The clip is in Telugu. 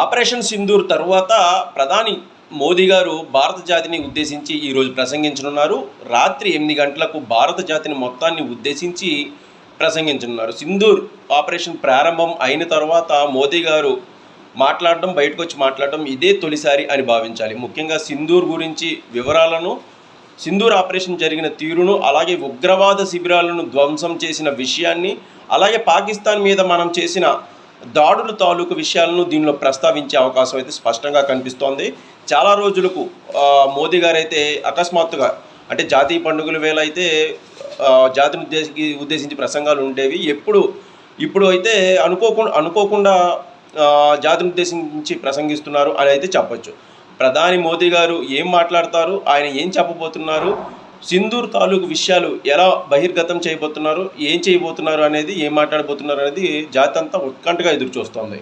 ఆపరేషన్ సింధూర్ తరువాత ప్రధాని మోదీ గారు భారత జాతిని ఉద్దేశించి ఈరోజు ప్రసంగించనున్నారు. రాత్రి 8 గంటలకు భారత జాతిని మొత్తాన్ని ఉద్దేశించి ప్రసంగించనున్నారు. సింధూర్ ఆపరేషన్ ప్రారంభం అయిన తర్వాత మోదీ గారు బయటకు వచ్చి మాట్లాడడం ఇదే తొలిసారి అని భావించాలి. ముఖ్యంగా సింధూర్ గురించి వివరాలను, సింధూర్ ఆపరేషన్ జరిగిన తీరును, అలాగే ఉగ్రవాద శిబిరాలను ధ్వంసం చేసిన విషయాన్ని, అలాగే పాకిస్తాన్ మీద మనం చేసిన దాడుల తాలూకు విషయాలను దీనిలో ప్రస్తావించే అవకాశం అయితే స్పష్టంగా కనిపిస్తోంది. చాలా రోజులకు మోదీ గారు అయితే అకస్మాత్తుగా, అంటే జాతీయ పండుగల వేళ అయితే జాతిని ఉద్దేశించి ప్రసంగాలు ఉండేవి. ఇప్పుడు అయితే అనుకోకుండా జాతిని ఉద్దేశించి ప్రసంగిస్తున్నారు అని అయితే చెప్పొచ్చు. ప్రధాని మోదీ గారు ఏం మాట్లాడతారు, ఆయన ఏం చెప్పబోతున్నారు, సింధూర్ తాలూకు విషయాలు ఎలా బహిర్గతం చేయబోతున్నారు, ఏం చేయబోతున్నారు అనేది, ఏం మాట్లాడబోతున్నారు అనేది జాతి అంతా ఉత్కంఠగా ఎదురు చూస్తోంది.